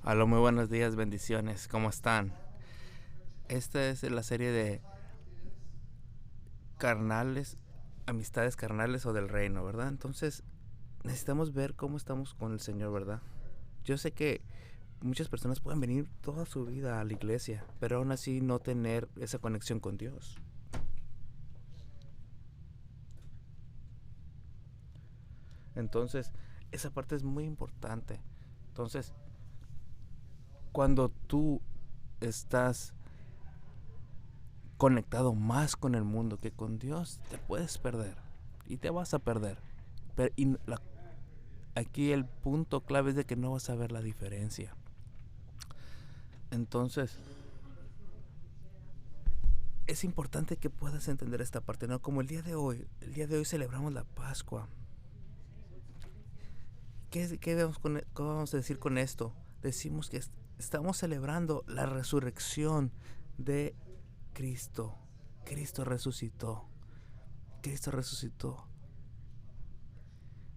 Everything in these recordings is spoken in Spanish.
Hola, muy buenos días, bendiciones, ¿cómo están? Esta es la serie de carnales, amistades carnales o del reino, ¿verdad? Entonces, necesitamos ver cómo estamos con el Señor, ¿verdad? Yo sé que muchas personas pueden venir toda su vida a la iglesia, pero aún así no tener esa conexión con Dios. Entonces, esa parte es muy importante. Entonces, cuando tú estás conectado más con el mundo que con Dios, te puedes perder y te vas a perder. Pero aquí el punto clave es de que no vas a ver la diferencia. Entonces, es importante que puedas entender esta parte, ¿no? Como el día de hoy celebramos la Pascua. ¿Qué vamos a decir con esto? Decimos que estamos celebrando la resurrección de Cristo. Cristo resucitó. Cristo resucitó.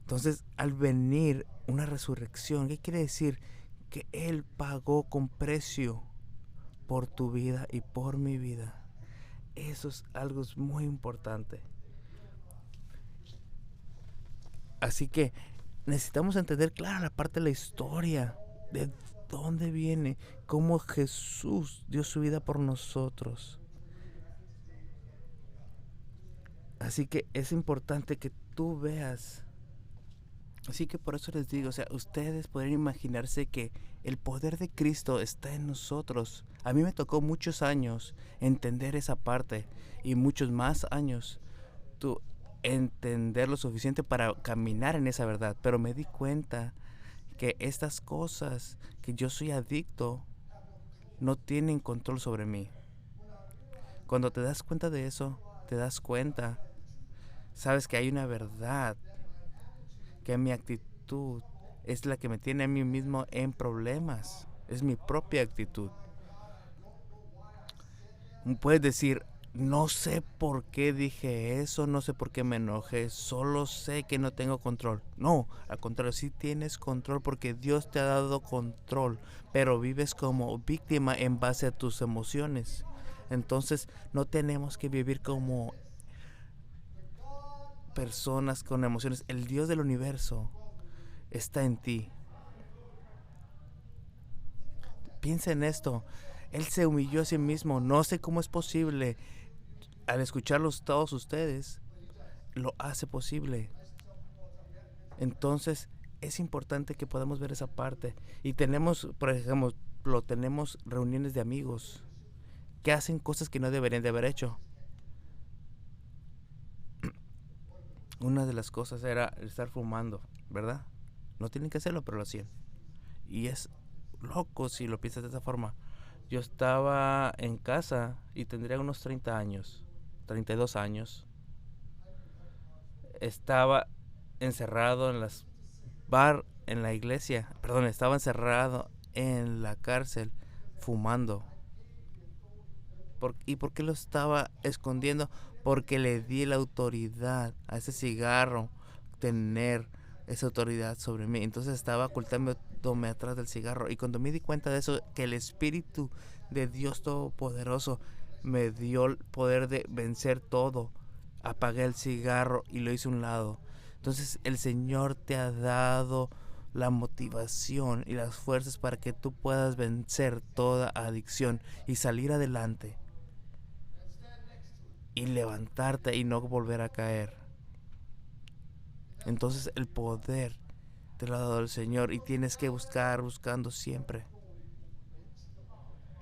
Entonces, al venir una resurrección, ¿qué quiere decir? Que Él pagó con precio por tu vida y por mi vida. Eso es algo muy importante. Así que necesitamos entender, claro, la parte de la historia, de dónde viene, cómo Jesús dio su vida por nosotros. Así que es importante que tú veas. Así que por eso les digo, o sea, ustedes pueden imaginarse que el poder de Cristo está en nosotros. A mí me tocó muchos años entender esa parte y muchos más años tú entender lo suficiente para caminar en esa verdad, pero me di cuenta que estas cosas que yo soy adicto no tienen control sobre mí. Cuando te das cuenta de eso, te das cuenta, sabes que hay una verdad, que mi actitud es la que me tiene a mí mismo en problemas, es mi propia actitud. Puedes decir, no sé por qué dije eso, no sé por qué me enojé, solo sé que no tengo control. No, al contrario, sí tienes control porque Dios te ha dado control, pero vives como víctima en base a tus emociones. Entonces no tenemos que vivir como personas con emociones. El Dios del universo está en ti. Piensa en esto. Él se humilló a sí mismo. No sé cómo es posible. Al escucharlos todos ustedes, lo hace posible. Entonces es importante que podamos ver esa parte. Y tenemos, por ejemplo, tenemos reuniones de amigos que hacen cosas que no deberían de haber hecho. Una de las cosas era estar fumando, ¿verdad? No tienen que hacerlo, pero lo hacían. Y es loco si lo piensas de esa forma. Yo estaba en casa y tendría unos 30 años, 32 años. Estaba encerrado en la iglesia, perdón, estaba encerrado en la cárcel fumando. ¿Y por qué lo estaba escondiendo? Porque le di la autoridad a ese cigarro, tener esa autoridad sobre mí. Entonces estaba ocultándome atrás del cigarro. Y cuando me di cuenta de eso, que el Espíritu de Dios Todopoderoso me dio el poder de vencer todo, apagué el cigarro y lo hice a un lado. Entonces el Señor te ha dado la motivación y las fuerzas para que tú puedas vencer toda adicción y salir adelante y levantarte y no volver a caer. Entonces el poder te lo ha dado el Señor y tienes que buscando siempre.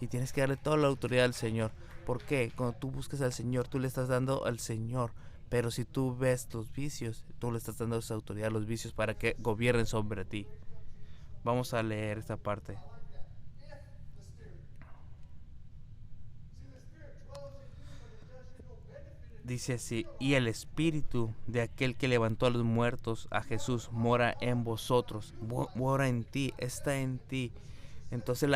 Y tienes que darle toda la autoridad al Señor. ¿Por qué? Cuando tú buscas al Señor, tú le estás dando al Señor. Pero si tú ves los vicios, tú le estás dando esa autoridad a los vicios para que gobiernen sobre ti. Vamos a leer esta parte. Dice así, y el espíritu de aquel que levantó a los muertos, a Jesús, mora en vosotros, mora en ti, está en ti. Entonces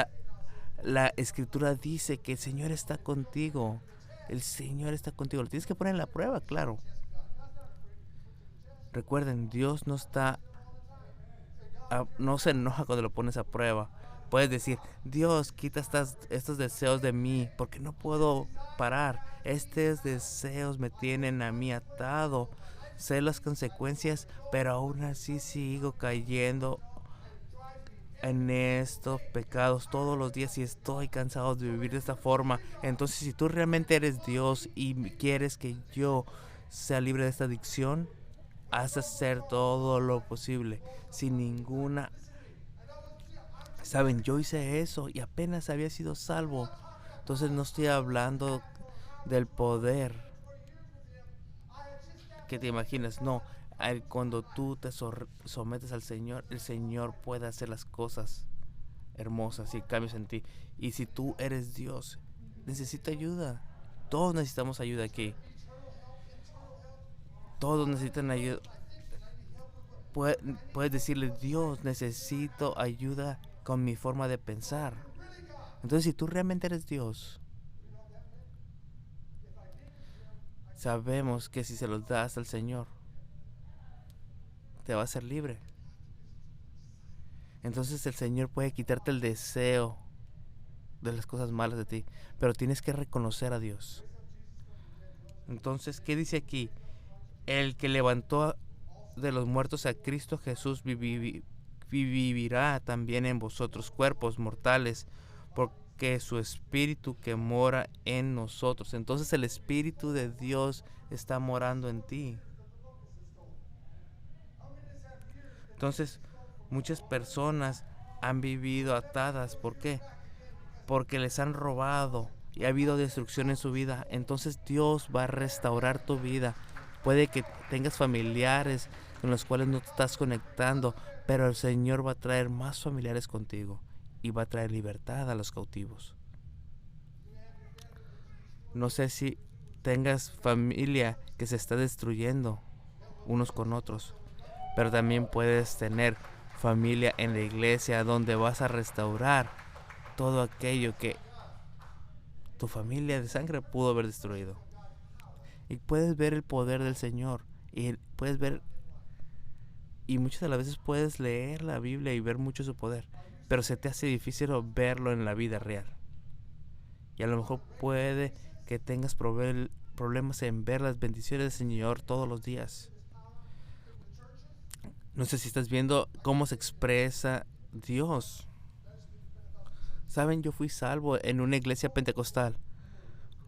la escritura dice que el Señor está contigo, el Señor está contigo, lo tienes que poner en la prueba, claro. Recuerden, Dios no se enoja cuando lo pones a prueba, Puedes decir, Dios, quita estos deseos de mí, porque no puedo parar. Estos deseos me tienen a mí atado. Sé las consecuencias, pero aún así sigo cayendo en estos pecados todos los días y estoy cansado de vivir de esta forma. Entonces, si tú realmente eres Dios y quieres que yo sea libre de esta adicción, haz hacer todo lo posible sin ninguna... Saben, yo hice eso y apenas había sido salvo. Entonces no estoy hablando del poder que te imaginas, no. Cuando tú te sometes al Señor, el Señor puede hacer las cosas hermosas y cambios en ti. Y si tú eres Dios, necesita ayuda. Todos necesitamos ayuda aquí. Todos necesitan ayuda. Puedes decirle, Dios, necesito ayuda con mi forma de pensar. Entonces, si tú realmente eres Dios, sabemos que si se los das al Señor, te va a hacer libre. Entonces el Señor puede quitarte el deseo de las cosas malas de ti, pero tienes que reconocer a Dios. Entonces, ¿qué dice aquí? El que levantó de los muertos a Cristo Jesús vivirá también en vosotros cuerpos mortales, porque su Espíritu que mora en nosotros. Entonces el Espíritu de Dios está morando en ti. Entonces, muchas personas han vivido atadas. ¿Por qué? Porque les han robado y ha habido destrucción en su vida. Entonces Dios va a restaurar tu vida. Puede que tengas familiares con los cuales no te estás conectando, pero el Señor va a traer más familiares contigo y va a traer libertad a los cautivos. No sé si tengas familia que se está destruyendo unos con otros, pero también puedes tener familia en la iglesia donde vas a restaurar todo aquello que tu familia de sangre pudo haber destruido. Y puedes ver el poder del Señor. Y puedes ver, y muchas de las veces puedes leer la Biblia y ver mucho su poder, pero se te hace difícil verlo en la vida real. Y a lo mejor puede que tengas problemas en ver las bendiciones del Señor todos los días. No sé si estás viendo cómo se expresa Dios. Saben, yo fui salvo en una iglesia pentecostal.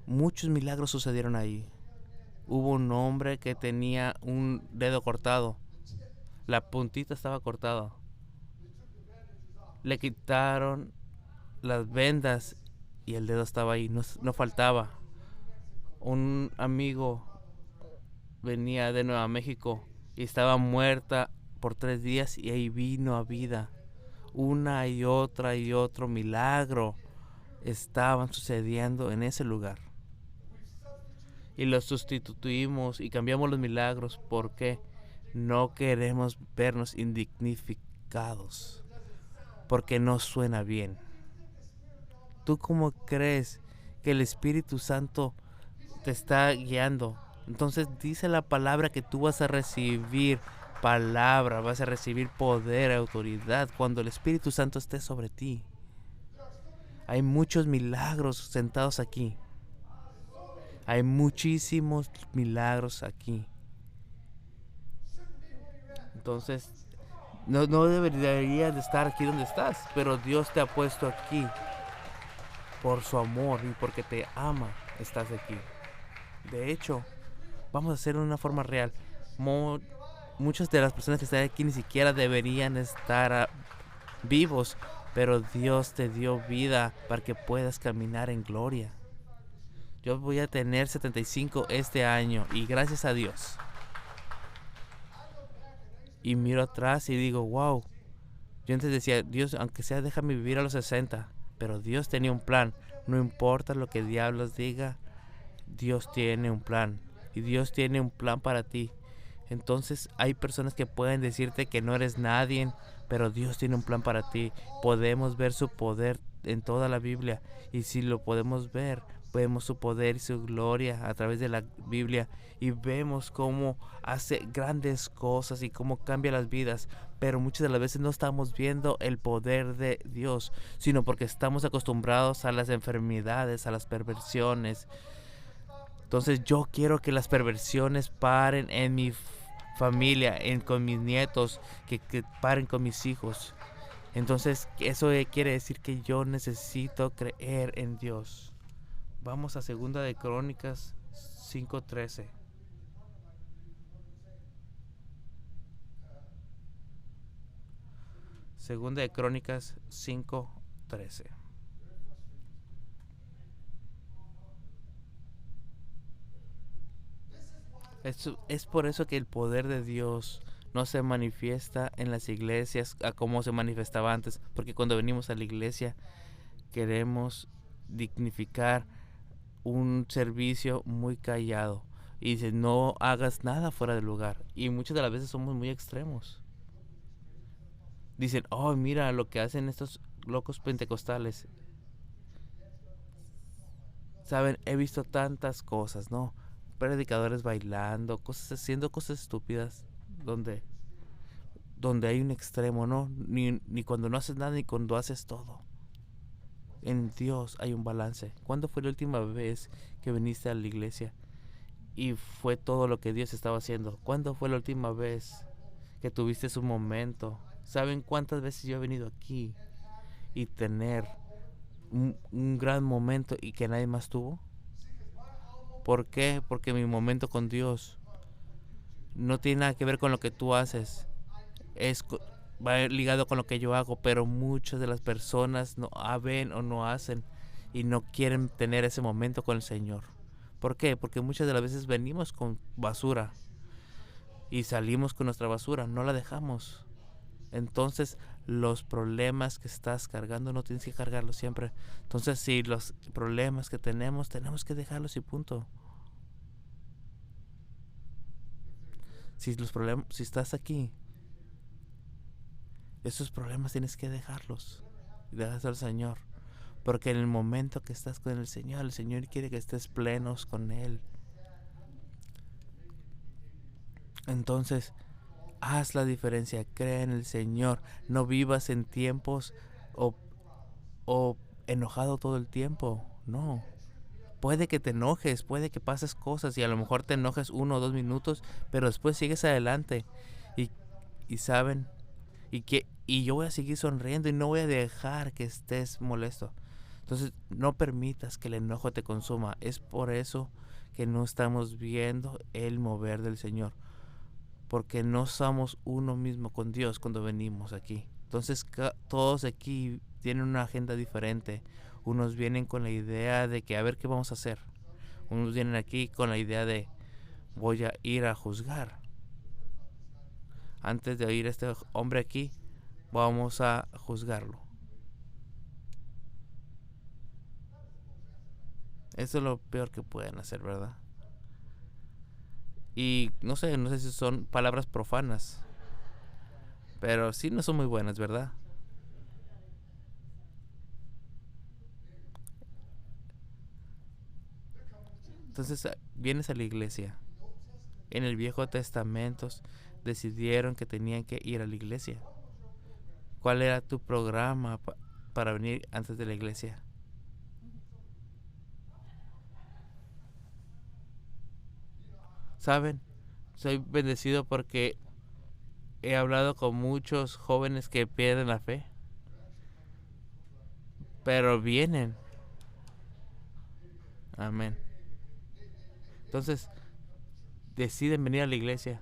Muchos milagros sucedieron ahí. Hubo un hombre que tenía un dedo cortado. La puntita estaba cortada. Le quitaron las vendas y el dedo estaba ahí, no faltaba. Un amigo venía de Nueva México y estaba muerta por 3 días y ahí vino a vida. Una y otro milagro estaban sucediendo en ese lugar. Y los sustituimos y cambiamos los milagros porque no queremos vernos indignificados, porque no suena bien. ¿Tú cómo crees que el Espíritu Santo te está guiando? Entonces dice la palabra que tú vas a recibir palabra, vas a recibir poder, autoridad cuando el Espíritu Santo esté sobre ti. Hay muchos milagros sentados aquí. Hay muchísimos milagros aquí. Entonces, no deberías de estar aquí donde estás, pero Dios te ha puesto aquí por su amor y porque te ama, estás aquí. De hecho, vamos a hacerlo de una forma real. Muchas de las personas que están aquí ni siquiera deberían estar vivos, pero Dios te dio vida para que puedas caminar en gloria. Yo voy a tener 75 este año y gracias a Dios. Y miro atrás y digo, wow. Yo antes decía, Dios, aunque sea déjame vivir a los 60. Pero Dios tenía un plan. No importa lo que diablos diga, Dios tiene un plan. Y Dios tiene un plan para ti. Entonces hay personas que pueden decirte que no eres nadie, pero Dios tiene un plan para ti. Podemos ver su poder en toda la Biblia. Y si lo podemos ver, Vemos su poder y su gloria a través de la Biblia y vemos cómo hace grandes cosas y cómo cambia las vidas, pero muchas de las veces no estamos viendo el poder de Dios, sino porque estamos acostumbrados a las enfermedades, a las perversiones. Entonces yo quiero que las perversiones paren en mi familia, con mis nietos, que paren con mis hijos. Entonces eso quiere decir que yo necesito creer en Dios. Vamos a Segunda de Crónicas 5:13. Segunda de Crónicas 5:13. Es por eso que el poder de Dios no se manifiesta en las iglesias a como se manifestaba antes, porque cuando venimos a la iglesia queremos dignificar un servicio muy callado y dice no hagas nada fuera del lugar, y muchas de las veces somos muy extremos. Dicen, oh, mira lo que hacen estos locos pentecostales. Saben, he visto tantas cosas, ¿no? Predicadores bailando, cosas, haciendo cosas estúpidas, donde hay un extremo, ¿no? Ni cuando no haces nada, ni cuando haces todo. En Dios hay un balance. ¿Cuándo fue la última vez que viniste a la iglesia y fue todo lo que Dios estaba haciendo? ¿Cuándo fue la última vez que tuviste un momento? ¿Saben cuántas veces yo he venido aquí y tener un gran momento y que nadie más tuvo? ¿Por qué? Porque mi momento con Dios no tiene nada que ver con lo que tú haces. Va ligado con lo que yo hago, pero muchas de las personas no ven o no hacen y no quieren tener ese momento con el Señor. ¿Por qué? Porque muchas de las veces venimos con basura y salimos con nuestra basura, no la dejamos. Entonces los problemas que estás cargando no tienes que cargarlos siempre. Entonces si los problemas que tenemos que dejarlos y punto. Si estás aquí, esos problemas tienes que dejarlos y dejas al Señor, porque en el momento que estás con el Señor quiere que estés plenos con Él. Entonces haz la diferencia, cree en el Señor, no vivas en tiempos o, o enojado todo el tiempo. No, puede que te enojes, puede que pases cosas y a lo mejor te enojes 1 o 2 minutos, pero después sigues adelante y, saben, y yo voy a seguir sonriendo y no voy a dejar que estés molesto. Entonces no permitas que el enojo te consuma. Es por eso que no estamos viendo el mover del Señor, porque no somos uno mismo con Dios cuando venimos aquí. Entonces todos aquí tienen una agenda diferente. Unos vienen con la idea de que a ver qué vamos a hacer. Unos vienen aquí con la idea de voy a ir a juzgar. Antes de oír a este hombre aquí, vamos a juzgarlo. Eso es lo peor que pueden hacer, ¿verdad? Y no sé si son palabras profanas, pero sí no son muy buenas, ¿verdad? Entonces vienes a la iglesia. En el Viejo Testamento decidieron que tenían que ir a la iglesia. ¿Cuál era tu programa para venir antes de la iglesia? ¿Saben? Soy bendecido porque he hablado con muchos jóvenes que pierden la fe, pero vienen. Amén. Entonces deciden venir a la iglesia.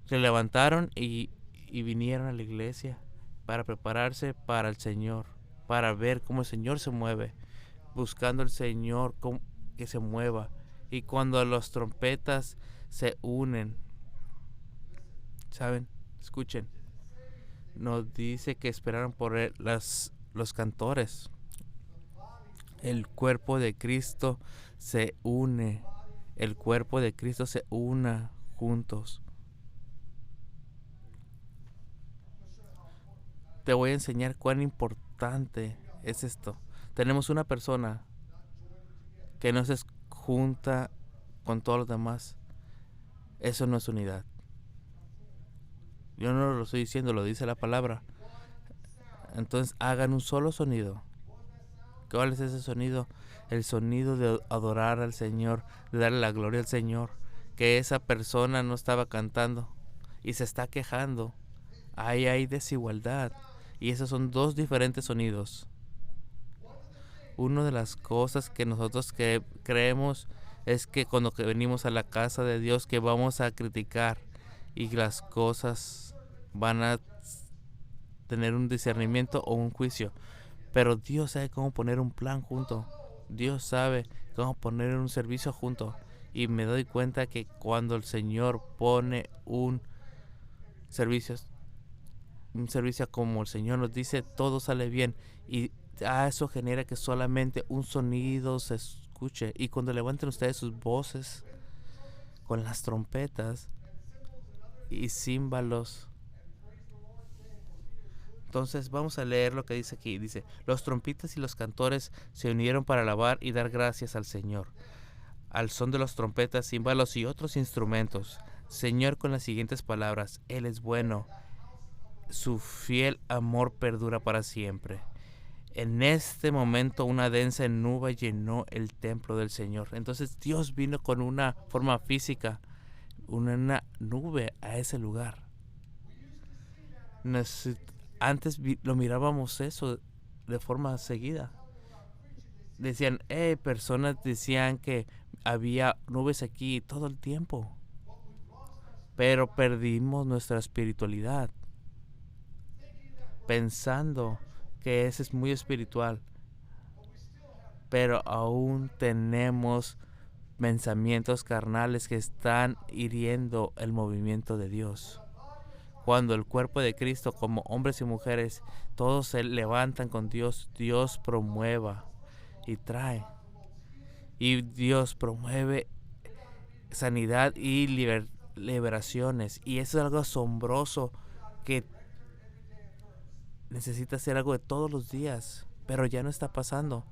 Se levantaron y vinieron a la iglesia para prepararse para el Señor, para ver cómo el Señor se mueve, buscando al Señor que se mueva. Y cuando las trompetas se unen, ¿saben? Escuchen. Nos dice que esperaron por él los cantores. El cuerpo de Cristo se une. El cuerpo de Cristo se una juntos. Te voy a enseñar cuán importante es esto. Tenemos una persona que no se junta con todos los demás, eso no es unidad. Yo no lo estoy diciendo, lo dice la palabra. Entonces hagan un solo sonido. ¿Cuál es ese sonido? El sonido de adorar al Señor, de darle la gloria al Señor. Que esa persona no estaba cantando y se está quejando. Ahí hay desigualdad. Y esos son dos diferentes sonidos. Una de las cosas que nosotros creemos es que cuando venimos a la casa de Dios, que vamos a criticar y las cosas van a tener un discernimiento o un juicio. Pero Dios sabe cómo poner un plan junto. Dios sabe cómo poner un servicio junto. Y me doy cuenta que cuando el Señor pone un servicio como el Señor nos dice, todo sale bien. Y eso genera que solamente un sonido se escuche. Y cuando levanten ustedes sus voces con las trompetas y címbalos. Entonces vamos a leer lo que dice aquí. Dice, los trompistas y los cantores se unieron para alabar y dar gracias al Señor, al son de los trompetas, címbalos y otros instrumentos. Señor, con las siguientes palabras: Él es bueno, su fiel amor perdura para siempre. En este momento una densa nube llenó el templo del Señor. Entonces Dios vino con una forma física, una nube a ese lugar. Antes lo mirábamos eso de forma seguida. Decían, personas decían que había nubes aquí todo el tiempo. Pero perdimos nuestra espiritualidad, pensando que ese es muy espiritual. Pero aún tenemos pensamientos carnales que están hiriendo el movimiento de Dios. Cuando el cuerpo de Cristo, como hombres y mujeres, todos se levantan con Dios, Dios promueva y trae. Y Dios promueve sanidad y liberaciones. Y eso es algo asombroso que necesita ser algo de todos los días. Pero ya no está pasando,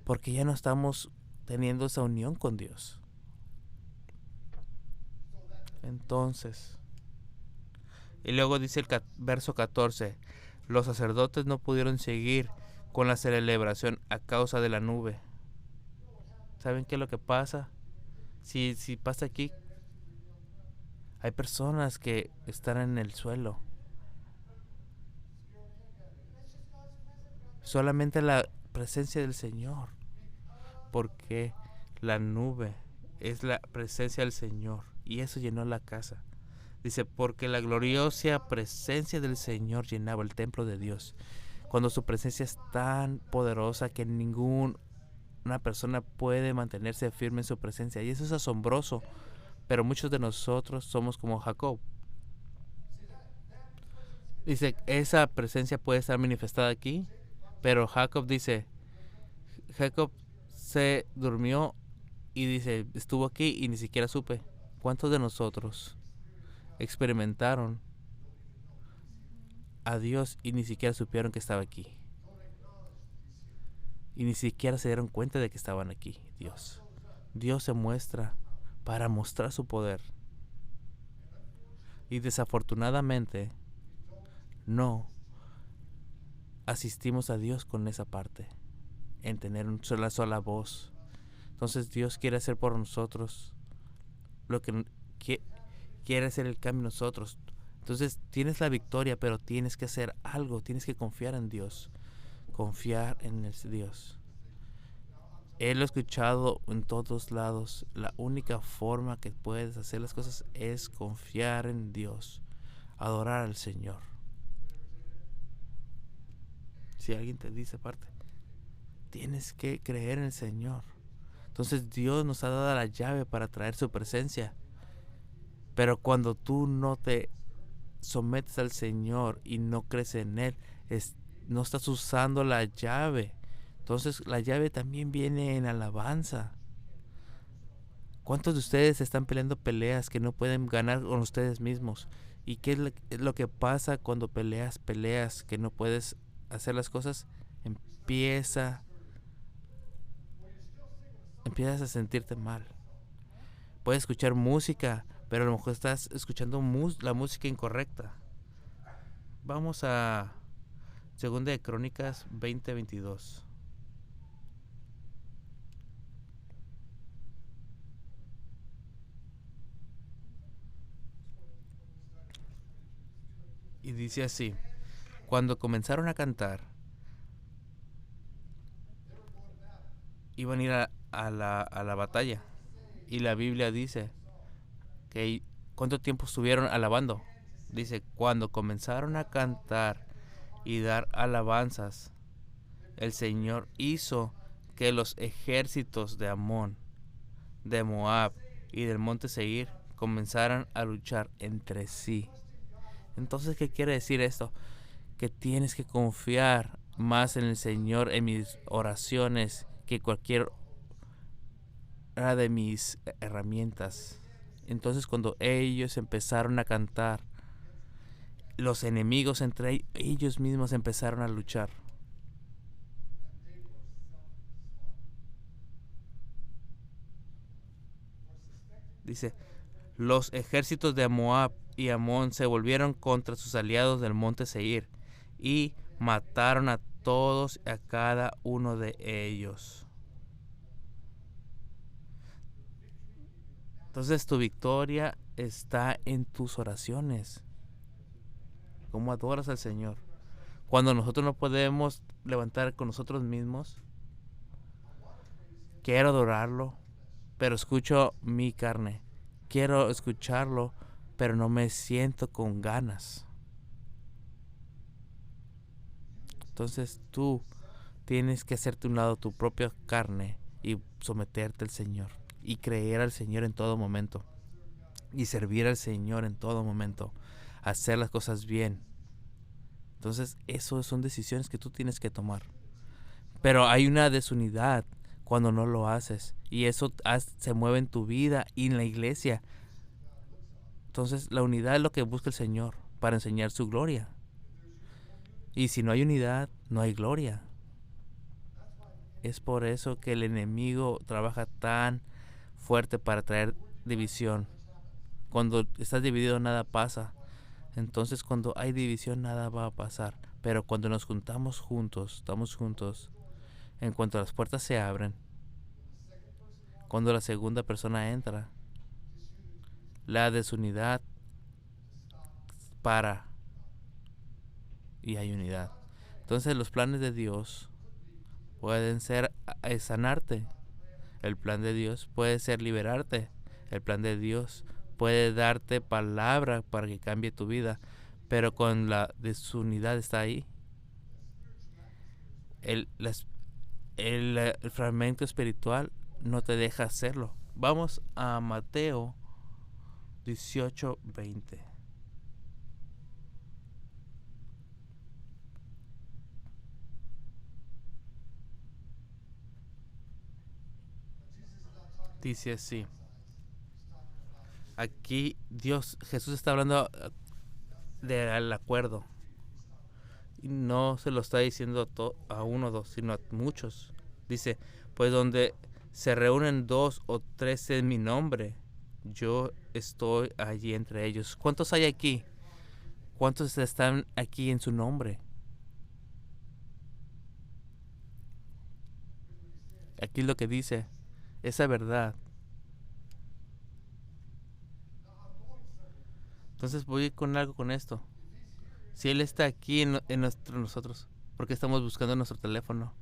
porque ya no estamos teniendo esa unión con Dios. Entonces, y luego dice el verso 14, los sacerdotes no pudieron seguir con la celebración a causa de la nube. ¿Saben qué es lo que pasa? Si pasa aquí, hay personas que están en el suelo. Solamente la presencia del Señor, porque la nube es la presencia del Señor y eso llenó la casa. Dice, porque la gloriosa presencia del Señor llenaba el templo de Dios. Cuando su presencia es tan poderosa que ninguna persona puede mantenerse firme en su presencia. Y eso es asombroso. Pero muchos de nosotros somos como Jacob. Dice, esa presencia puede estar manifestada aquí. Pero Jacob dice, Jacob se durmió y dice, estuvo aquí y ni siquiera supe. ¿Cuántos de nosotros experimentaron a Dios y ni siquiera supieron que estaba aquí? Y ni siquiera se dieron cuenta de que estaban aquí. Dios se muestra para mostrar su poder. Y desafortunadamente no asistimos a Dios con esa parte, en tener una sola voz. Entonces Dios quiere hacer por nosotros lo que quiere hacer el cambio en nosotros. Entonces tienes la victoria, pero tienes que hacer algo, tienes que confiar en Dios. Confiar en Dios. Él lo he escuchado en todos lados. La única forma que puedes hacer las cosas es confiar en Dios, adorar al Señor. Si alguien te dice aparte, tienes que creer en el Señor. Entonces Dios nos ha dado la llave para traer su presencia. Pero cuando tú no te sometes al Señor y no crees en Él, no estás usando la llave. Entonces la llave también viene en alabanza. ¿Cuántos de ustedes están peleando peleas que no pueden ganar con ustedes mismos? ¿Y qué es lo que pasa cuando peleas que no puedes hacer las cosas? Empieza empiezas a sentirte mal. Puedes escuchar música, pero a lo mejor estás escuchando la música incorrecta. Vamos a Segunda de Crónicas 20:22. Y dice así: cuando comenzaron a cantar, iban a ir a la batalla. Y la Biblia dice que ¿cuánto tiempo estuvieron alabando? Dice, cuando comenzaron a cantar y dar alabanzas, el Señor hizo que los ejércitos de Amón, de Moab y del monte Seir comenzaran a luchar entre sí. Entonces, ¿qué quiere decir esto? Que tienes que confiar más en el Señor en mis oraciones que cualquier de mis herramientas. Entonces, cuando ellos empezaron a cantar, los enemigos entre ellos mismos empezaron a luchar. Dice, los ejércitos de Moab y Amón se volvieron contra sus aliados del monte Seir y mataron a todos y a cada uno de ellos. Entonces tu victoria está en tus oraciones. ¿Cómo adoras al Señor? Cuando nosotros no podemos levantar con nosotros mismos, quiero adorarlo, pero escucho mi carne. Quiero escucharlo, pero no me siento con ganas. Entonces tú tienes que hacerte a un lado tu propia carne y someterte al Señor y creer al Señor en todo momento y servir al Señor en todo momento, hacer las cosas bien. Entonces eso son decisiones que tú tienes que tomar. Pero hay una desunidad cuando no lo haces y eso se mueve en tu vida y en la iglesia. Entonces la unidad es lo que busca el Señor para enseñar su gloria. Y si no hay unidad, no hay gloria. Es por eso que el enemigo trabaja tan fuerte para traer división. Cuando estás dividido nada pasa. Entonces cuando hay división nada va a pasar. Pero cuando nos juntamos juntos, estamos juntos, en cuanto las puertas se abren, cuando la segunda persona entra, la desunidad para y hay unidad. Entonces los planes de Dios pueden ser sanarte. El plan de Dios puede ser liberarte. El plan de Dios puede darte palabra para que cambie tu vida. Pero con la desunidad está ahí. El fragmento espiritual no te deja hacerlo. Vamos a Mateo 18:20. Dice así. Aquí Jesús está hablando del acuerdo. Y no se lo está diciendo a uno o dos, sino a muchos. Dice, pues donde se reúnen 2 o 3 en mi nombre, yo estoy allí entre ellos. ¿Cuántos hay aquí? ¿Cuántos están aquí en su nombre? Aquí es lo que dice, esa verdad. Entonces voy con algo con esto. Si Él está aquí en nosotros, ¿por qué estamos buscando nuestro teléfono?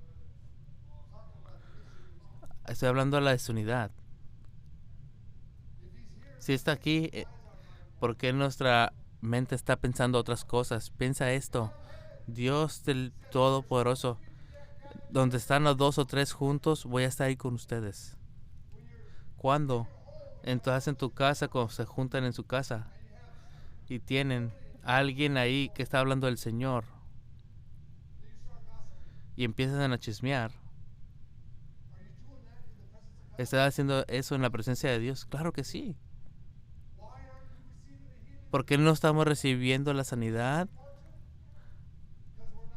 Estoy hablando de la desunidad. Si está aquí, ¿por qué nuestra mente está pensando otras cosas? Piensa esto. Dios del Todopoderoso, donde están los 2 o 3 juntos, voy a estar ahí con ustedes. ¿Cuándo? Entonces en tu casa, cuando se juntan en su casa y tienen a alguien ahí que está hablando del Señor y empiezan a chismear. ¿Estás haciendo eso en la presencia de Dios? Claro que sí. ¿Por qué no estamos recibiendo la sanidad?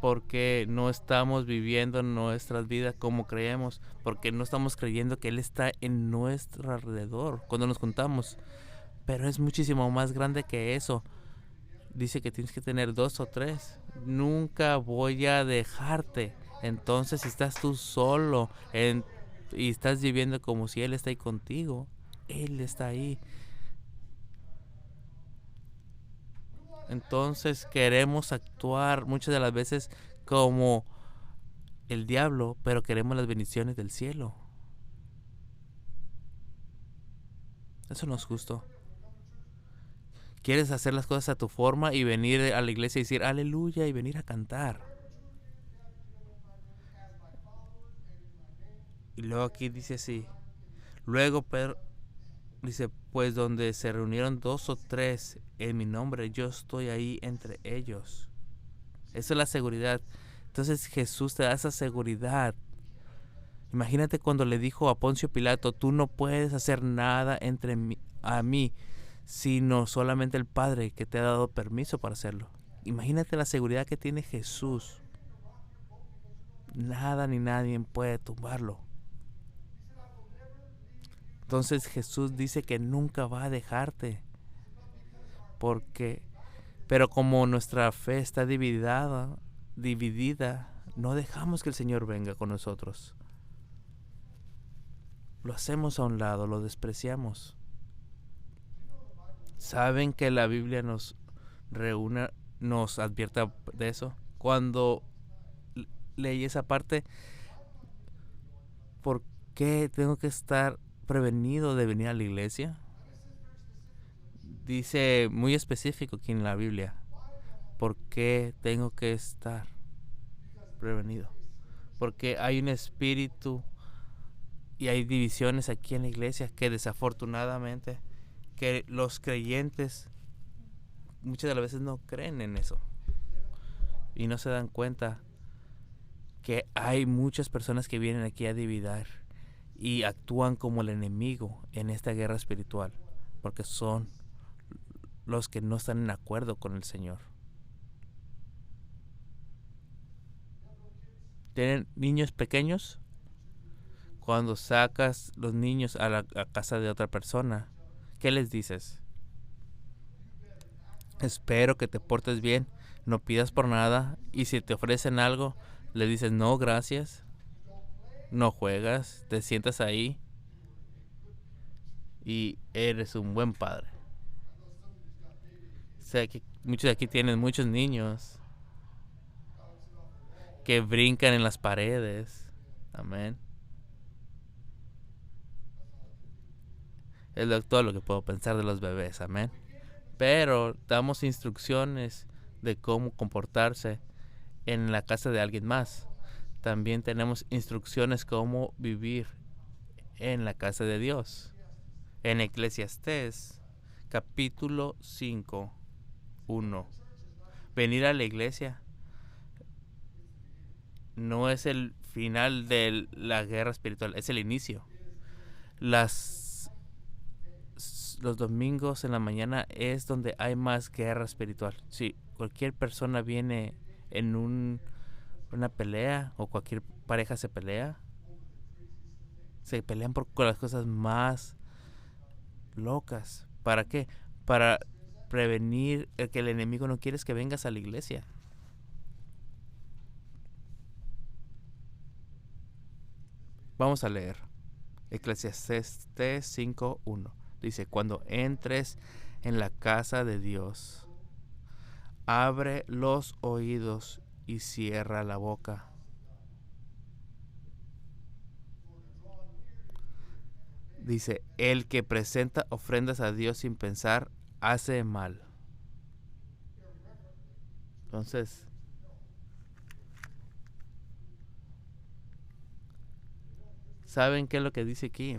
porque no estamos viviendo nuestras vidas como creemos, porque no estamos creyendo que Él está en nuestro alrededor cuando nos juntamos. Pero es muchísimo más grande que eso. Dice que tienes que tener 2 o 3. Nunca voy a dejarte. Entonces, si estás tú solo y estás viviendo como si Él está ahí contigo, Él está ahí. Entonces queremos actuar muchas de las veces como el diablo, pero queremos las bendiciones del cielo. Eso no es justo. Quieres hacer las cosas a tu forma y venir a la iglesia y decir aleluya y venir a cantar. Y luego aquí dice así. Luego Pedro dice, pues donde se reunieron 2 o 3 en mi nombre, yo estoy ahí entre ellos. Esa es la seguridad. Entonces Jesús te da esa seguridad. Imagínate cuando le dijo a Poncio Pilato, tú no puedes hacer nada a mí, sino solamente el Padre que te ha dado permiso para hacerlo. Imagínate la seguridad que tiene Jesús. Nada ni nadie puede tumbarlo. Entonces Jesús dice que nunca va a dejarte. Pero como nuestra fe está dividida, no dejamos que el Señor venga con nosotros. Lo hacemos a un lado, lo despreciamos. ¿Saben que la Biblia nos advierte de eso? Cuando leí esa parte, ¿por qué tengo que estar prevenido de venir a la iglesia? Dice muy específico aquí en la Biblia. ¿Por qué tengo que estar prevenido? Porque hay un espíritu y hay divisiones aquí en la iglesia que desafortunadamente que los creyentes muchas de las veces no creen en eso y no se dan cuenta que hay muchas personas que vienen aquí a dividir y actúan como el enemigo en esta guerra espiritual porque son los que no están en acuerdo con el Señor. ¿Tienen niños pequeños? Cuando sacas los niños a casa de otra persona, ¿qué les dices? Espero que te portes bien, no pidas por nada, y si te ofrecen algo, le dices no, gracias, no juegas, te sientas ahí y eres un buen padre. Sé que muchos de aquí tienen muchos niños que brincan en las paredes. Amén. Es todo lo que puedo pensar de los bebés. Amén. Pero damos instrucciones de cómo comportarse en la casa de alguien más. También tenemos instrucciones cómo vivir en la casa de Dios. En Eclesiastés, capítulo 5, 1. Venir a la iglesia no es el final de la guerra espiritual, es el inicio. Los domingos en la mañana es donde hay más guerra espiritual. Si cualquier persona viene en una pelea o cualquier pareja se pelean por las cosas más locas. ¿Para qué? Para prevenir que el enemigo no quiere que vengas a la iglesia. Vamos a leer Eclesiastés 5:1. Dice, cuando entres en la casa de Dios, abre los oídos y cierra la boca. Dice, el que presenta ofrendas a Dios sin pensar, hace mal. Entonces, ¿saben qué es lo que dice aquí?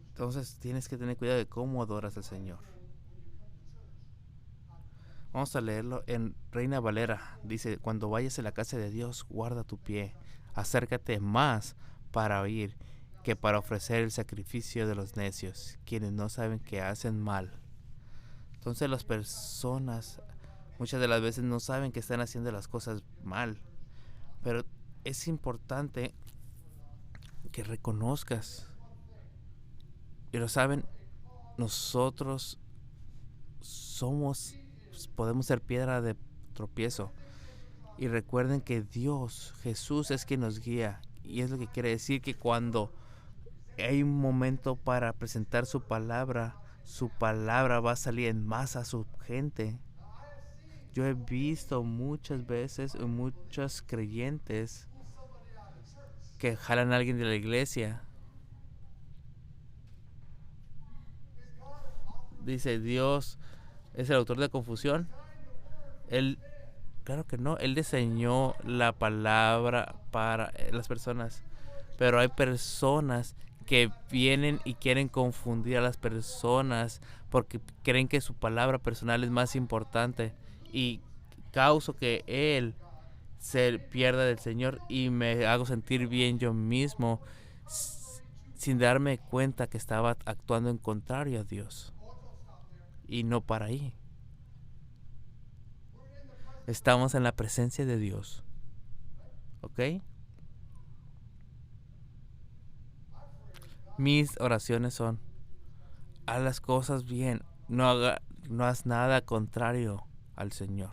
Entonces tienes que tener cuidado de cómo adoras al Señor. Vamos a leerlo en Reina Valera. Dice, cuando vayas a la casa de Dios, guarda tu pie. Acércate más para oír que para ofrecer el sacrificio de los necios, quienes no saben que hacen mal. Entonces las personas muchas de las veces no saben que están haciendo las cosas mal, pero es importante que reconozcas. Y lo saben, nosotros podemos ser piedra de tropiezo. Y recuerden que Dios, Jesús es quien nos guía. Y es lo que quiere decir que cuando hay un momento para presentar su palabra va a salir en masa a su gente. Yo he visto muchas veces muchos creyentes que jalan a alguien de la iglesia. Dice, Dios es el autor de confusión. Él, claro que no, Él diseñó la palabra para las personas. Pero hay personas que vienen y quieren confundir a las personas porque creen que su palabra personal es más importante. Y causo que Él se pierda del Señor y me hago sentir bien yo mismo sin darme cuenta que estaba actuando en contrario a Dios. Y no para ahí. Estamos en la presencia de Dios. ¿Ok? Mis oraciones son: haz las cosas bien. No haz nada contrario al Señor.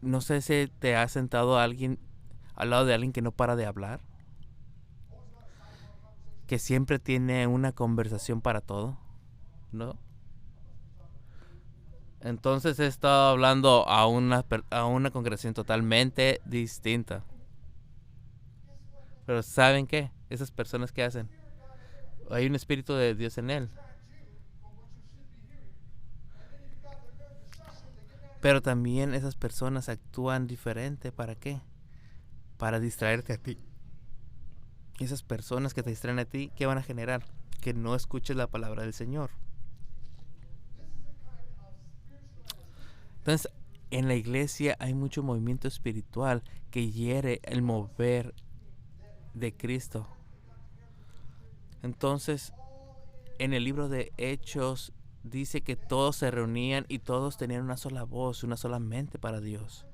No sé si te has sentado al lado de alguien que no para de hablar, que siempre tiene una conversación para todo, ¿no? Entonces he estado hablando a una congregación totalmente distinta. Pero ¿saben qué? Esas personas, ¿qué hacen? Hay un espíritu de Dios en él. Pero también esas personas actúan diferente. ¿Para qué? Para distraerte a ti. Y esas personas que te distraen a ti, ¿qué van a generar? Que no escuches la palabra del Señor. Entonces, en la iglesia hay mucho movimiento espiritual que hiere el mover de Cristo. Entonces, en el libro de Hechos dice que todos se reunían y todos tenían una sola voz, una sola mente para Dios.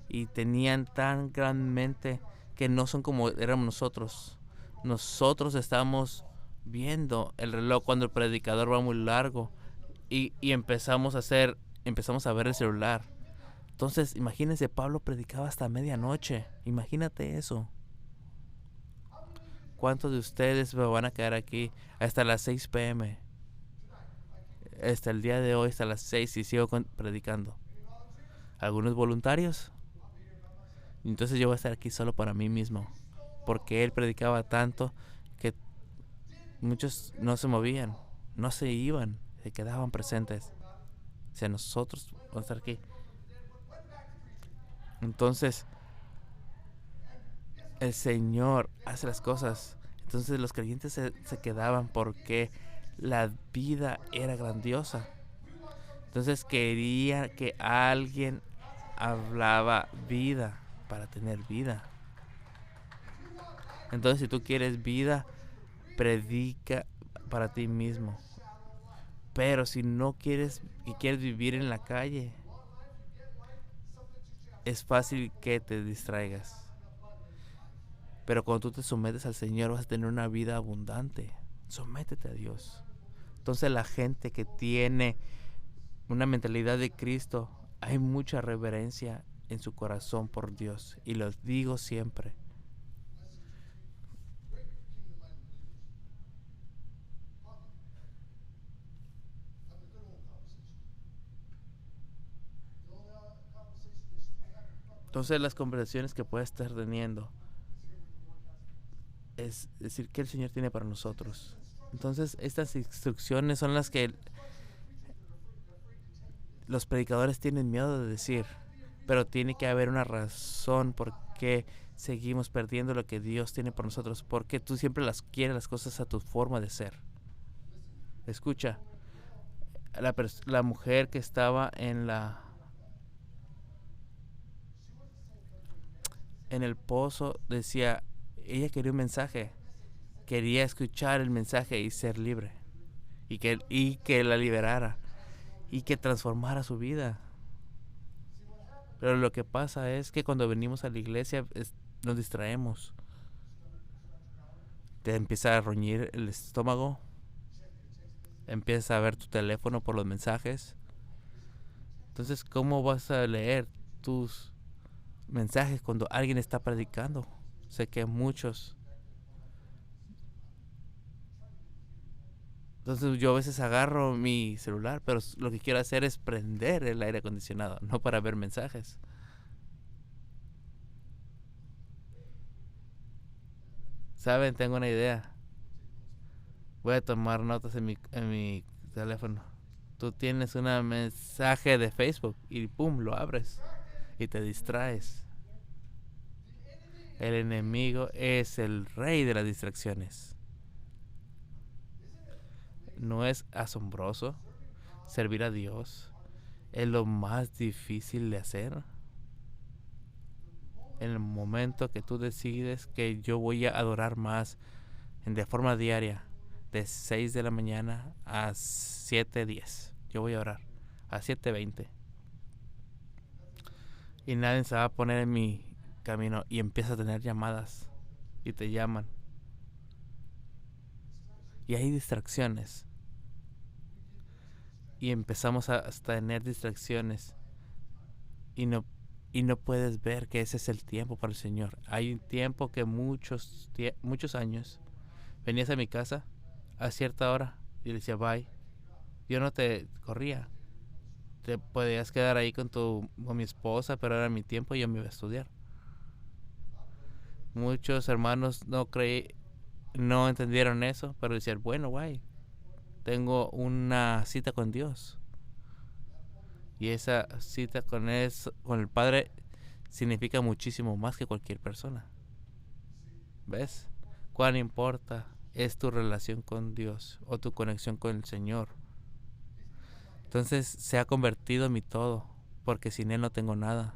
Y tenían tan gran mente que no son como éramos nosotros. Nosotros estamos viendo el reloj cuando el predicador va muy largo y empezamos a ver el celular. Entonces, imagínense, Pablo predicaba hasta medianoche. Imagínate eso. ¿Cuántos de ustedes me van a quedar aquí hasta las 6 p.m.? Hasta el día de hoy, hasta las 6 y sigo predicando. ¿Algunos voluntarios? Entonces yo voy a estar aquí solo para mí mismo. Porque él predicaba tanto que muchos no se movían, no se iban, se quedaban presentes. O sea, nosotros vamos a estar aquí. Entonces, el Señor hace las cosas. Entonces los creyentes se quedaban porque la vida era grandiosa. Entonces quería que alguien hablaba vida para tener vida. Entonces, si tú quieres vida, predica para ti mismo. Pero si no quieres y quieres vivir en la calle, es fácil que te distraigas. Pero cuando tú te sometes al Señor, vas a tener una vida abundante. Sométete a Dios. Entonces, la gente que tiene una mentalidad de Cristo, hay mucha reverencia en su corazón por Dios. Y lo digo siempre. Entonces, las conversaciones que puedes estar teniendo es decir, ¿qué el Señor tiene para nosotros? Entonces, estas instrucciones son las que los predicadores tienen miedo de decir, pero tiene que haber una razón por qué seguimos perdiendo lo que Dios tiene por nosotros, porque tú siempre quieres las cosas a tu forma de ser. Escucha, la mujer que estaba en el pozo decía, ella quería un mensaje, quería escuchar el mensaje y ser libre. Y que la liberara. Y que transformara su vida. Pero lo que pasa es que cuando venimos a la iglesia nos distraemos. Te empieza a roñir el estómago. Empiezas a ver tu teléfono por los mensajes. Entonces, ¿cómo vas a leer tus mensajes cuando alguien está predicando? Sé que muchos. Entonces yo a veces agarro mi celular, pero lo que quiero hacer es prender el aire acondicionado, no para ver mensajes. ¿Saben? Tengo una idea. Voy a tomar notas en mi teléfono. Tú tienes un mensaje de Facebook y pum, lo abres y te distraes. El enemigo es el rey de las distracciones. ¿No es asombroso? Servir a Dios es lo más difícil de hacer. En el momento que tú decides que yo voy a adorar más de forma diaria, de 6 de la mañana a 7:10, yo voy a orar a 7:20. Y nadie se va a poner en mi camino y empieza a tener llamadas y te llaman. Y hay distracciones. Y empezamos a tener distracciones. Y no puedes ver que ese es el tiempo para el Señor. Hay un tiempo que muchos años venías a mi casa a cierta hora y le decía bye. Yo no te corría. Te podías quedar ahí con mi esposa, pero era mi tiempo y yo me iba a estudiar. Muchos hermanos no entendieron eso, pero decían, bueno, guay, tengo una cita con Dios. Y esa cita con el Padre significa muchísimo más que cualquier persona. ¿Ves? ¿Cuán importa es tu relación con Dios o tu conexión con el Señor? Entonces se ha convertido en mi todo, porque sin Él no tengo nada.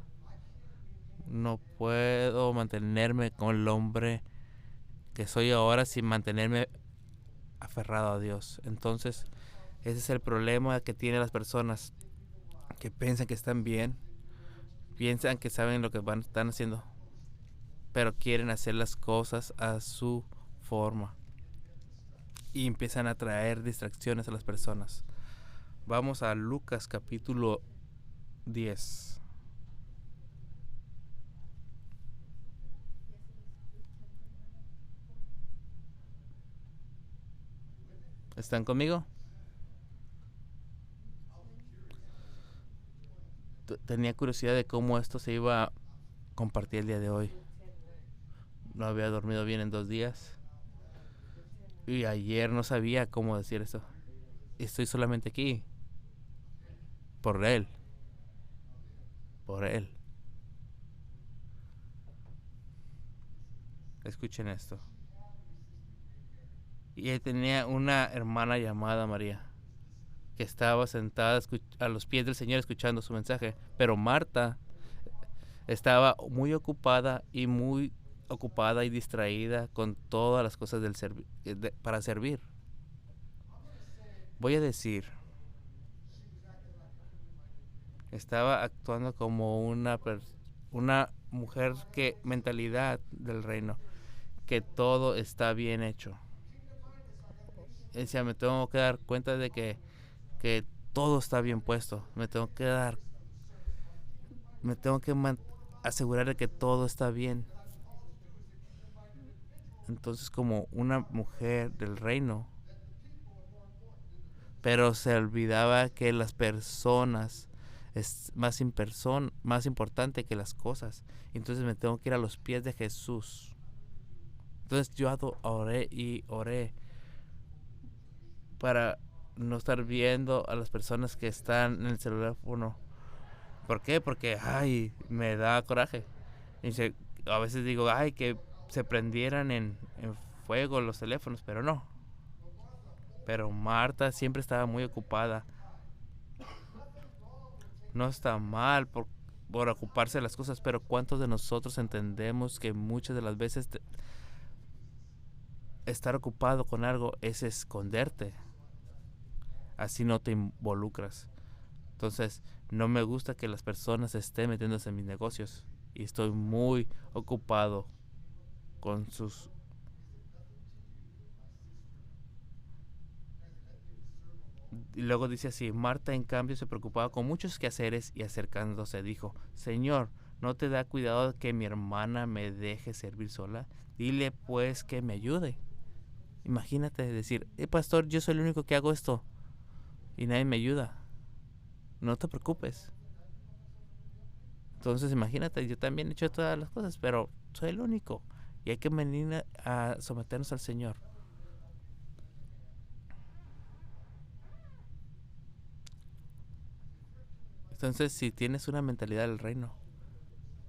No puedo mantenerme con el hombre que soy ahora sin mantenerme aferrado a Dios. Entonces ese es el problema que tienen las personas que piensan que están bien, piensan que saben lo que están haciendo, pero quieren hacer las cosas a su forma y empiezan a traer distracciones a las personas. Vamos a Lucas capítulo 10. ¿Están conmigo? Tenía curiosidad de cómo esto se iba a compartir el día de hoy. No había dormido bien en 2 días. Y ayer no sabía cómo decir esto. Estoy solamente aquí. Por Él. Por Él. Escuchen esto. Y él tenía una hermana llamada María, que estaba sentada a los pies del Señor escuchando su mensaje. Pero Marta estaba muy ocupada y distraída con todas las cosas para servir. Voy a decir, estaba actuando como una mujer mentalidad del reino, que todo está bien hecho. Decía, me tengo que dar cuenta de que todo está bien puesto. Me tengo que asegurar de que todo está bien. Entonces, como una mujer del reino, pero se olvidaba que las personas es más importante que las cosas. Entonces me tengo que ir a los pies de Jesús. Entonces yo oré para no estar viendo a las personas que están en el celular. ¿Por qué? Porque me da coraje. A veces digo, que se prendieran en fuego los teléfonos, pero no. Pero Marta siempre estaba muy ocupada. No está mal por ocuparse de las cosas, pero ¿cuántos de nosotros entendemos que muchas de las veces estar ocupado con algo es esconderte. Así no te involucras. Entonces, no me gusta que las personas estén metiéndose en mis negocios. Y estoy muy ocupado con sus... Y luego dice así: Marta en cambio se preocupaba con muchos quehaceres y acercándose dijo: Señor, ¿no te da cuidado que mi hermana me deje servir sola? Dile pues que me ayude. Imagínate decir: pastor, yo soy el único que hago esto y nadie me ayuda. No te preocupes. Entonces imagínate, yo también he hecho todas las cosas, pero soy el único. Y hay que venir a someternos al Señor. Entonces, si tienes una mentalidad del reino,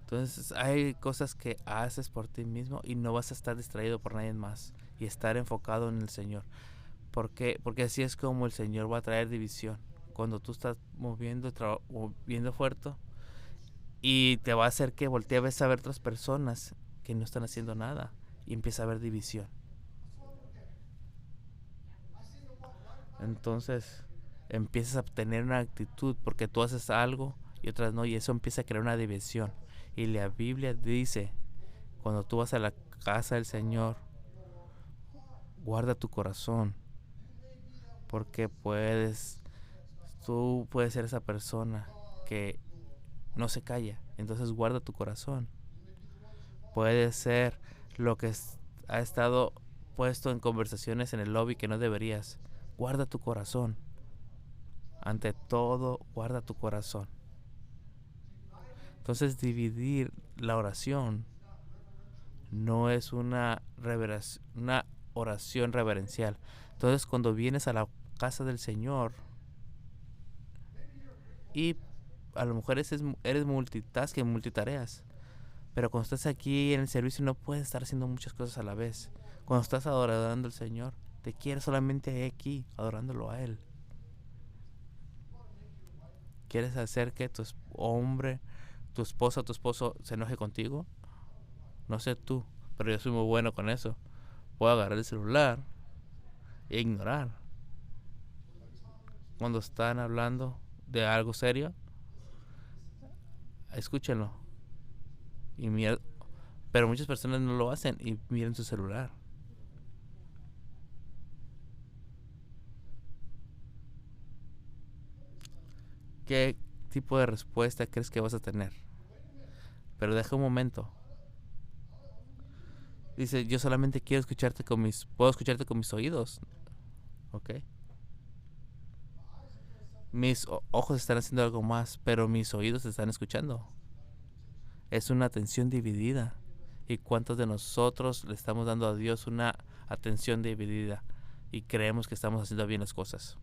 entonces hay cosas que haces por ti mismo y no vas a estar distraído por nadie más y estar enfocado en el Señor. ¿Por qué? Porque así es como el Señor va a traer división. Cuando tú estás moviendo fuerte, y te va a hacer que voltees a ver otras personas que no están haciendo nada y empieza a haber división. Entonces empiezas a tener una actitud porque tú haces algo y otras no, y eso empieza a crear una división. Y la Biblia dice: cuando tú vas a la casa del Señor, guarda tu corazón, porque tú puedes ser esa persona que no se calla. Entonces guarda tu corazón. Puede ser lo que ha estado puesto en conversaciones en el lobby que no deberías. Guarda tu corazón. Ante todo, guarda tu corazón. Entonces, dividir la oración no es una oración reverencial. Entonces, cuando vienes a la casa del Señor y a lo mejor eres multitasking, multitareas, pero cuando estás aquí en el servicio no puedes estar haciendo muchas cosas a la vez. Cuando estás adorando al Señor, te quieres solamente aquí, adorándolo a Él. ¿Quieres hacer que tu esposa o tu esposo se enoje contigo? No sé tú, pero yo soy muy bueno con eso. Puedo agarrar el celular e ignorar. Cuando están hablando de algo serio, escúchenlo. Pero muchas personas no lo hacen y miran su celular. ¿Qué tipo de respuesta crees que vas a tener? Pero deja un momento. Dice: yo solamente quiero escucharte puedo escucharte con mis oídos. ¿Ok? Mis ojos están haciendo algo más, pero mis oídos están escuchando. Es una atención dividida. ¿Y cuántos de nosotros le estamos dando a Dios una atención dividida y creemos que estamos haciendo bien las cosas?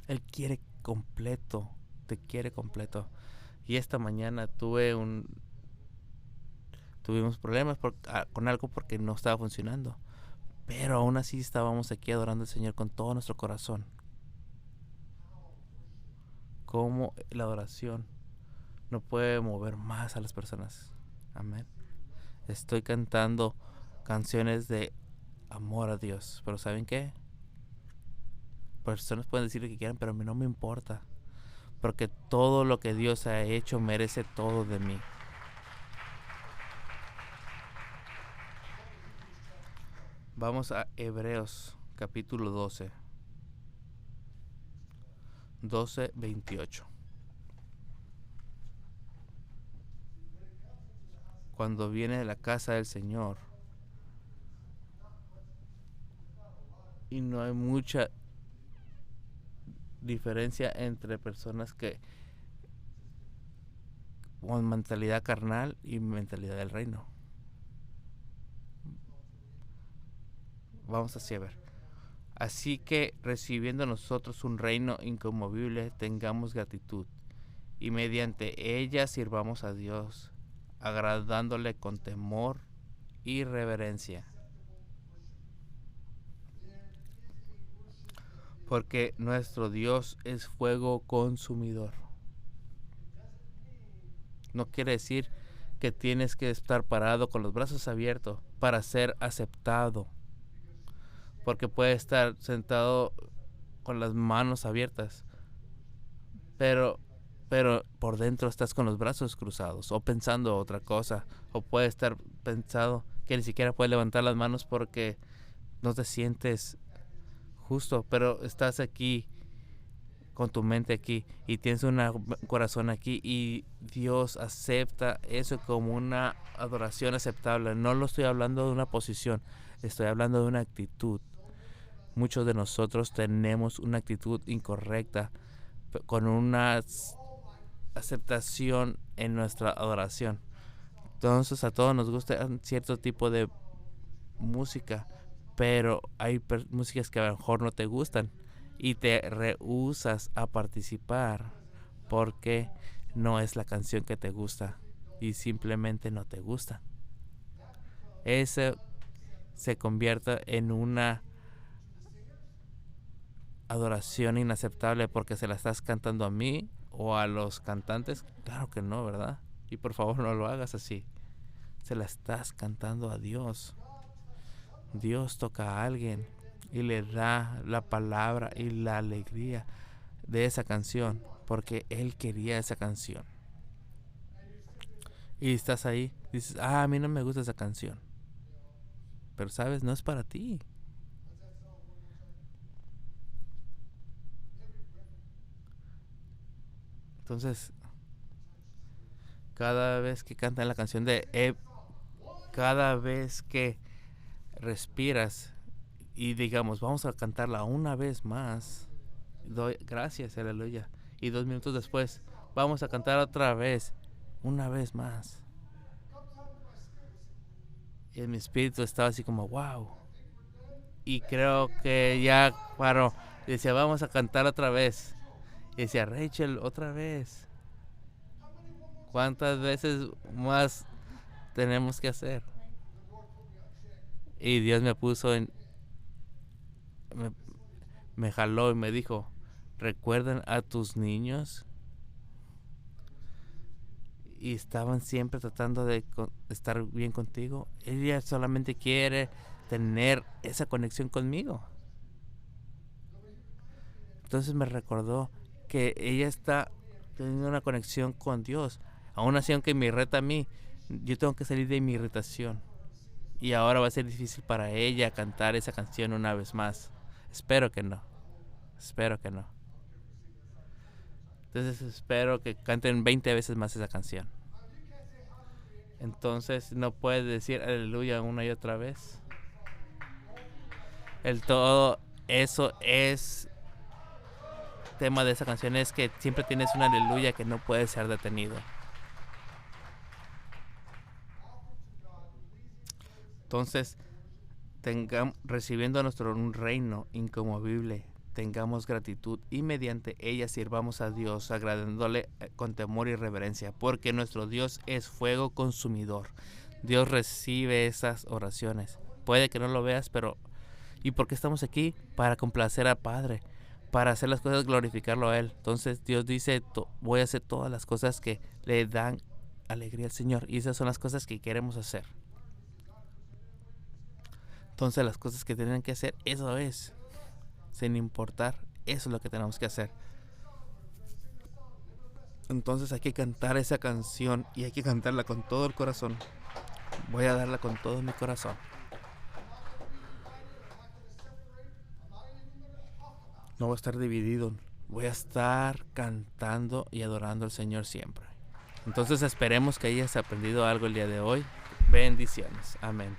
Él quiere completo, te quiere completo. Y esta mañana tuvimos problemas con algo porque no estaba funcionando. Pero aún así estábamos aquí adorando al Señor con todo nuestro corazón. Como la adoración no puede mover más a las personas. Amén. Estoy cantando canciones de amor a Dios, pero ¿saben qué? Personas pueden decir lo que quieran, pero a mí no me importa, porque todo lo que Dios ha hecho merece todo de mí. Vamos a Hebreos capítulo 12:28. Cuando viene de la casa del Señor y no hay mucha diferencia entre personas que con mentalidad carnal y mentalidad del reino. Vamos a ver. Así que recibiendo nosotros un reino inconmovible, tengamos gratitud y mediante ella sirvamos a Dios, agradándole con temor y reverencia. Porque nuestro Dios es fuego consumidor. No quiere decir que tienes que estar parado con los brazos abiertos para ser aceptado. Porque puede estar sentado con las manos abiertas, pero por dentro estás con los brazos cruzados o pensando otra cosa, o puede estar pensado que ni siquiera puedes levantar las manos porque no te sientes justo, pero estás aquí con tu mente aquí y tienes un corazón aquí, y Dios acepta eso como una adoración aceptable. No lo estoy hablando de una posición, estoy hablando de una actitud. Muchos de nosotros tenemos una actitud incorrecta con una aceptación en nuestra adoración. Entonces a todos nos gusta cierto tipo de música, pero hay músicas que a lo mejor no te gustan y te rehusas a participar porque no es la canción que te gusta y simplemente no te gusta. Eso se convierte en una adoración inaceptable porque se la estás cantando a mí o a los cantantes. Claro que no, ¿verdad? Y por favor no lo hagas así. Se la estás cantando a Dios. Dios toca a alguien y le da la palabra y la alegría de esa canción porque Él quería esa canción. Y estás ahí, dices, a mí no me gusta esa canción. Pero sabes, no es para ti. Entonces, cada vez que cantan la canción de cada vez que respiras y digamos, vamos a cantarla una vez más, doy gracias, aleluya. Y 2 minutos después, vamos a cantar otra vez, una vez más. Y en mi espíritu estaba así como, wow. Y creo que ya paró. Decía, vamos a cantar otra vez. Y decía, Rachel, otra vez. ¿Cuántas veces más tenemos que hacer? Y Dios me puso me jaló y me dijo, ¿recuerdan a tus niños? Y estaban siempre tratando de estar bien contigo. Ella solamente quiere tener esa conexión conmigo. Entonces me recordó que ella está teniendo una conexión con Dios. Aún así, aunque me irrita a mí, yo tengo que salir de mi irritación. Y ahora va a ser difícil para ella cantar esa canción una vez más. Espero que no. Espero que no. Entonces espero que canten 20 veces más esa canción. Entonces no puedes decir aleluya una y otra vez. El todo eso es tema de esa canción, es que siempre tienes un aleluya que no puede ser detenido. Entonces, recibiendo nuestro un reino inconmovible, tengamos gratitud y mediante ella sirvamos a Dios, agradándole con temor y reverencia, porque nuestro Dios es fuego consumidor. Dios recibe esas oraciones. Puede que no lo veas, pero ¿y por qué estamos aquí? Para complacer al Padre, para hacer las cosas, glorificarlo a Él. Entonces Dios dice, voy a hacer todas las cosas que le dan alegría al Señor, y esas son las cosas que queremos hacer. Entonces las cosas que tienen que hacer, eso es, sin importar, eso es lo que tenemos que hacer. Entonces hay que cantar esa canción y hay que cantarla con todo el corazón. Voy a darla con todo mi corazón. No voy a estar dividido, voy a estar cantando y adorando al Señor siempre. Entonces esperemos que hayas aprendido algo el día de hoy. Bendiciones. Amén.